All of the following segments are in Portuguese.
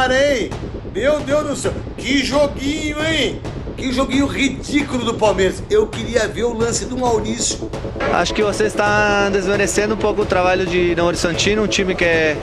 senhora, hein? Meu Deus do céu, que joguinho, hein? Que joguinho ridículo do Palmeiras. Eu queria ver o lance do Maurício. Acho que você está desmerecendo um pouco o trabalho de Novo Horizontino, um time que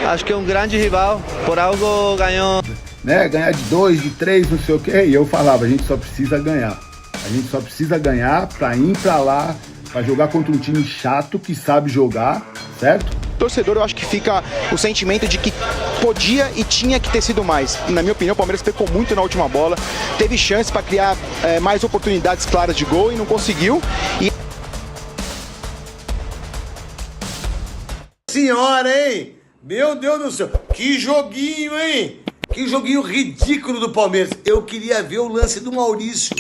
acho que é um grande rival, por algo ganhou. Né, ganhar de 2, de 3, não sei o quê. E eu falava, a gente só precisa ganhar. A gente só precisa ganhar pra ir pra lá, pra jogar contra um time chato que sabe jogar, certo? Torcedor, eu acho que fica o sentimento de que podia e tinha que ter sido mais. Na minha opinião, o Palmeiras pecou muito na última bola, teve chance para criar mais oportunidades claras de gol e não conseguiu. Senhora, hein? Meu Deus do céu, que joguinho, hein? Que joguinho ridículo do Palmeiras. Eu queria ver o lance do Maurício.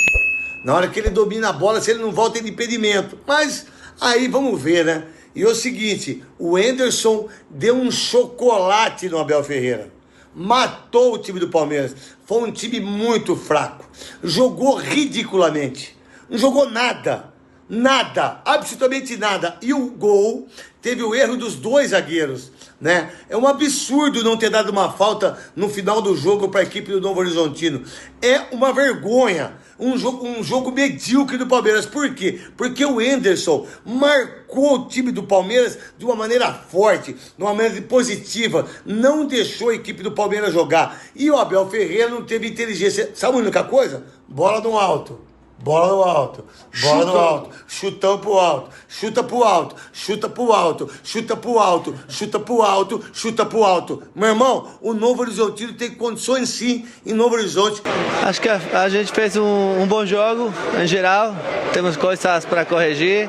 Na hora que ele domina a bola, se ele não volta de impedimento. Mas aí vamos ver, né? E é o seguinte, o Henderson deu um chocolate no Abel Ferreira. Matou o time do Palmeiras. Foi um time muito fraco. Jogou ridiculamente. Não jogou nada. Nada. Absolutamente nada. E o gol teve o erro dos dois zagueiros, né? É um absurdo não ter dado uma falta no final do jogo para a equipe do Novo Horizontino. É uma vergonha. Um jogo medíocre do Palmeiras. Por quê? Porque o Henderson marcou o time do Palmeiras de uma maneira forte, de uma maneira positiva. Não deixou a equipe do Palmeiras jogar. E o Abel Ferreira não teve inteligência. Sabe a única coisa? Bola no alto. Bola no alto, bola no alto, chutão pro alto, chuta pro alto, chuta pro alto, chuta pro alto, chuta pro alto, chuta pro alto. Meu irmão, o Novo Horizontino tem condições sim em Novo Horizonte. Acho que a gente fez um bom jogo em geral, temos coisas para corrigir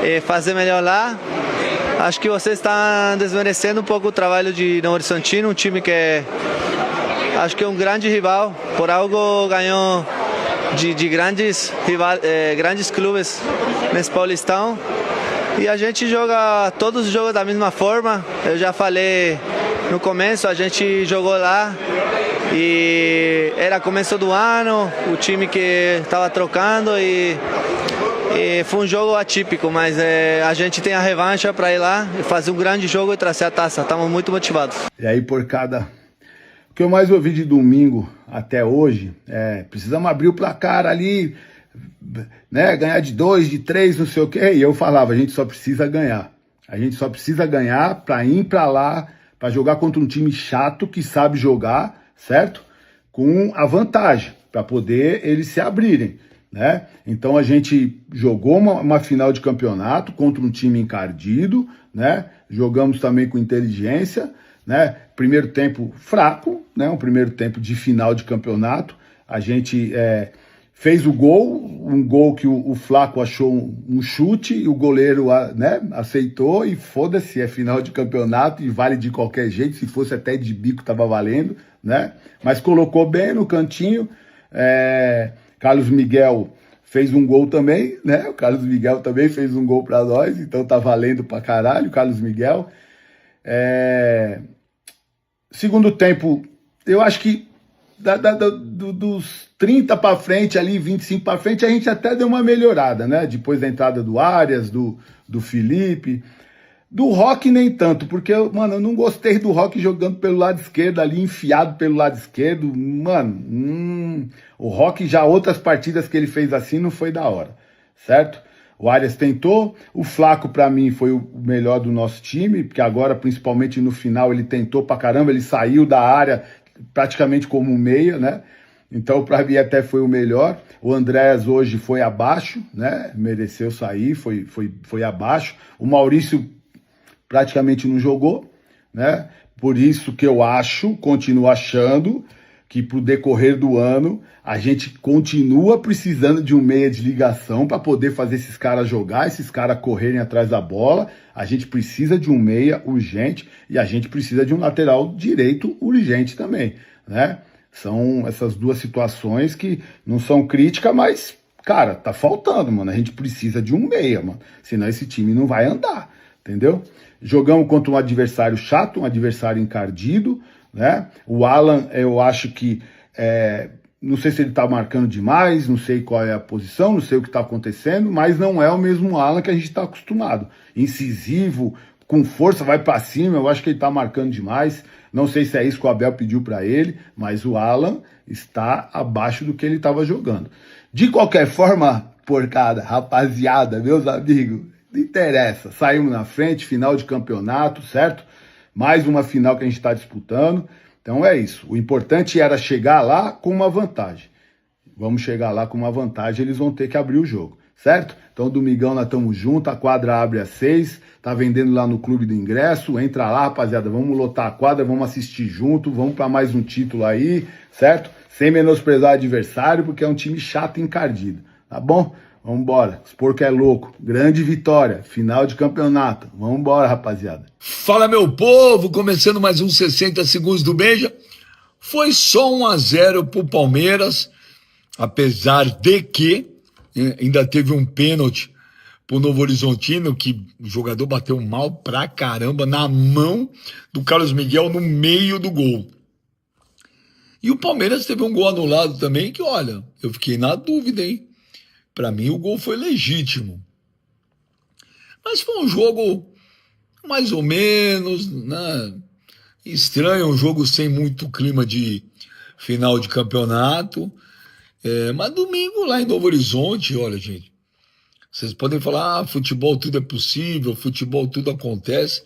e fazer melhor lá. Acho que você está desmerecendo um pouco o trabalho de Novo Horizontino, um time que acho que é um grande rival, por algo ganhou de grandes clubes nesse Paulistão. E a gente joga todos os jogos da mesma forma. Eu já falei no começo, a gente jogou lá e era começo do ano, o time que estava trocando e foi um jogo atípico, mas a gente tem a revanche para ir lá e fazer um grande jogo e trazer a taça. Estamos muito motivados. E aí o que eu mais ouvi de domingo até hoje precisamos abrir o placar ali, né, ganhar de 2, de 3, não sei o quê. E eu falava, a gente só precisa ganhar. A gente só precisa ganhar para ir para lá, para jogar contra um time chato que sabe jogar, certo? Com a vantagem, para poder eles se abrirem, né? Então a gente jogou uma final de campeonato contra um time encardido, né? Jogamos também com inteligência, né? Primeiro tempo fraco, né? Um primeiro tempo de final de campeonato. A gente fez um gol que o Flaco achou um chute e o goleiro, né, aceitou e foda-se, é final de campeonato e vale de qualquer jeito, se fosse até de bico tava valendo, né? Mas colocou bem no cantinho. Carlos Miguel fez um gol também, né? O Carlos Miguel também fez um gol para nós, então tá valendo pra caralho, Carlos Miguel. Segundo tempo, eu acho que dos 30 para frente, ali 25 para frente, a gente até deu uma melhorada, né? Depois da entrada do Arias, do Felipe. Do Roque nem tanto, porque, mano, eu não gostei do Roque jogando pelo lado esquerdo ali, enfiado pelo lado esquerdo. Mano, o Roque já outras partidas que ele fez assim não foi da hora, certo? O Arias tentou, o Flaco pra mim foi o melhor do nosso time, porque agora, principalmente no final, ele tentou pra caramba, ele saiu da área praticamente como um meia, né? Então, pra mim até foi o melhor. O Andréas hoje foi abaixo, né? Mereceu sair, foi abaixo. O Maurício praticamente não jogou, né? Por isso que eu continuo achando que pro decorrer do ano a gente continua precisando de um meia de ligação para poder fazer esses caras jogar, esses caras correrem atrás da bola. A gente precisa de um meia urgente e a gente precisa de um lateral direito urgente também, né? São essas duas situações que não são crítica, mas, cara, tá faltando, mano. A gente precisa de um meia, mano. Senão esse time não vai andar, entendeu? Jogamos contra um adversário chato, um adversário encardido, né? O Alan, eu acho que, não sei se ele tá marcando demais, não sei qual é a posição, não sei o que tá acontecendo, mas não é o mesmo Alan que a gente tá acostumado. Incisivo, com força, vai para cima, eu acho que ele tá marcando demais, Não sei se é isso que o Abel pediu para ele, mas o Alan está abaixo do que ele estava jogando. De qualquer forma, porcada, rapaziada, meus amigos, não interessa. Saímos na frente, final de campeonato, certo? Mais uma final que a gente está disputando. Então é isso. O importante era chegar lá com uma vantagem. Vamos chegar lá com uma vantagem, eles vão ter que abrir o jogo, certo? Então domingão nós estamos juntos, a quadra abre às 6, tá vendendo lá no Clube do Ingresso, entra lá, rapaziada, vamos lotar a quadra, vamos assistir junto, vamos para mais um título aí, certo? Sem menosprezar o adversário, porque é um time chato e encardido, tá bom? Vamos embora, os porco é louco, grande vitória, final de campeonato, vamos embora, rapaziada. Fala, meu povo, começando mais uns 60 segundos do Beija. Foi só 1-0 pro Palmeiras, apesar de que ainda teve um pênalti pro Novo Horizontino, que o jogador bateu mal pra caramba na mão do Carlos Miguel no meio do gol. E o Palmeiras teve um gol anulado também, que olha, eu fiquei na dúvida, hein? Pra mim o gol foi legítimo. Mas foi um jogo mais ou menos, né? Estranho, um jogo sem muito clima de final de campeonato. Mas domingo lá em Novo Horizonte, olha, gente, vocês podem falar, futebol tudo é possível, futebol tudo acontece,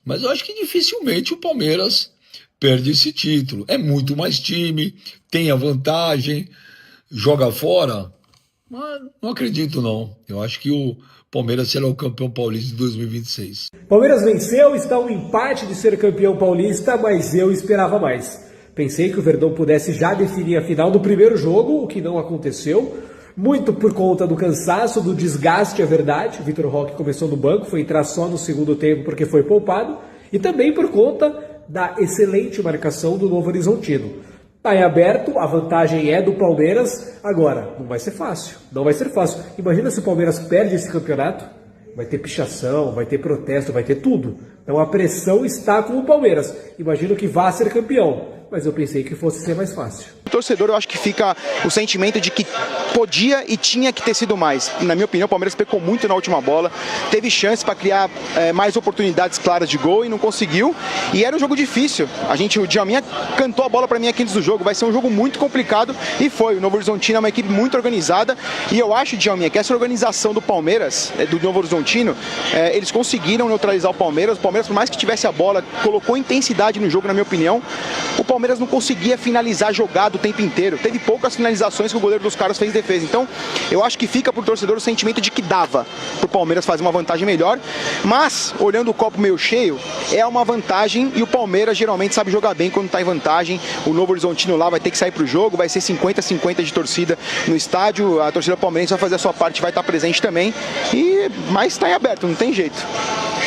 mas eu acho que dificilmente o Palmeiras perde esse título. É muito mais time, tem a vantagem, joga fora, mas não acredito não. Eu acho que o Palmeiras será o campeão paulista de 2026. Palmeiras venceu, está um empate de ser campeão paulista, mas eu esperava mais. Pensei que o Verdão pudesse já definir a final do primeiro jogo, o que não aconteceu. Muito por conta do cansaço, do desgaste, é verdade. O Vitor Roque começou no banco, foi entrar só no segundo tempo porque foi poupado. E também por conta da excelente marcação do Novo Horizontino. Está em aberto, a vantagem é do Palmeiras. Agora, não vai ser fácil. Não vai ser fácil. Imagina se o Palmeiras perde esse campeonato. Vai ter pichação, vai ter protesto, vai ter tudo. Então a pressão está com o Palmeiras. Imagino que vá ser campeão. Mas eu pensei que fosse ser mais fácil. O torcedor, eu acho que fica o sentimento de que podia e tinha que ter sido mais. Na minha opinião, o Palmeiras pecou muito na última bola, teve chance para criar mais oportunidades claras de gol e não conseguiu. E era um jogo difícil. O Djalminha cantou a bola para mim aqui antes do jogo. Vai ser um jogo muito complicado e foi. O Novo Horizontino é uma equipe muito organizada e eu acho, Djalminha, que essa organização do Palmeiras, do Novo Horizontino, eles conseguiram neutralizar o Palmeiras. O Palmeiras, por mais que tivesse a bola, colocou intensidade no jogo, na minha opinião. O Palmeiras não conseguia finalizar jogado o tempo inteiro. Teve poucas finalizações que o goleiro dos caras fez defesa. Então, eu acho que fica pro torcedor o sentimento de que dava pro Palmeiras fazer uma vantagem melhor. Mas, olhando o copo meio cheio, é uma vantagem e o Palmeiras geralmente sabe jogar bem quando tá em vantagem. O Novo Horizontino lá vai ter que sair pro jogo, vai ser 50-50 de torcida no estádio. A torcida palmeirense vai fazer a sua parte, vai estar presente também. Mas tá em aberto, não tem jeito.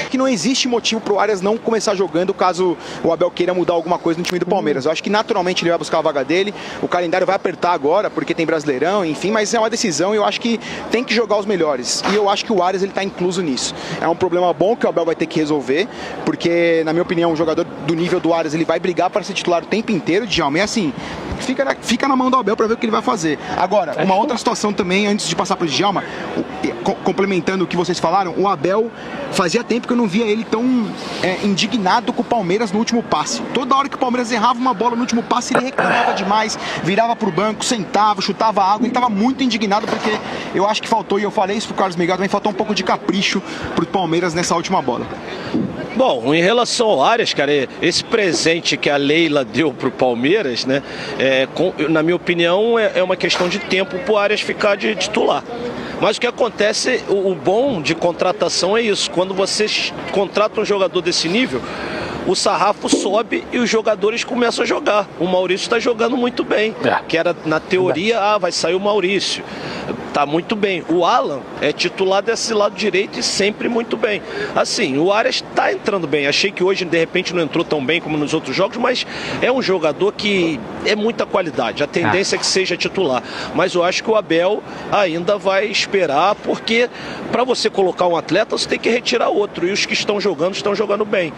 Que não existe motivo pro Arias não começar jogando caso o Abel queira mudar alguma coisa no time do Palmeiras. Eu acho que naturalmente ele vai buscar a vaga dele, o calendário vai apertar agora porque tem Brasileirão, enfim, mas é uma decisão e eu acho que tem que jogar os melhores. E eu acho que o Arias ele tá incluso nisso. É um problema bom que o Abel vai ter que resolver, porque na minha opinião um jogador do nível do Arias ele vai brigar para ser titular o tempo inteiro, Djalma, é assim, fica na mão do Abel para ver o que ele vai fazer. Agora, uma outra situação também, antes de passar para o Djalma, complementando o que vocês falaram, o Abel fazia tempo que eu não via ele tão indignado com o Palmeiras no último passe. Toda hora que o Palmeiras errava uma bola no último passe, ele reclamava demais, virava pro banco, sentava, chutava água, ele estava muito indignado porque eu acho que faltou, e eu falei isso pro Carlos Miguel, também faltou um pouco de capricho pro Palmeiras nessa última bola. Bom, em relação ao Arias, cara, esse presente que a Leila deu pro Palmeiras, né, na minha opinião, é uma questão de tempo pro Arias ficar de titular. Mas o que acontece, o bom de contratação é isso, quando você contrata um jogador desse nível, o sarrafo sobe e os jogadores começam a jogar. O Maurício está jogando muito bem, que era na teoria, vai sair o Maurício. Tá muito bem. O Alan é titular desse lado direito e sempre muito bem. Assim, o Arias tá entrando bem. Achei que hoje, de repente, não entrou tão bem como nos outros jogos, mas é um jogador que é muita qualidade. A tendência é que seja titular. Mas eu acho que o Abel ainda vai esperar, porque para você colocar um atleta, você tem que retirar outro. E os que estão jogando bem.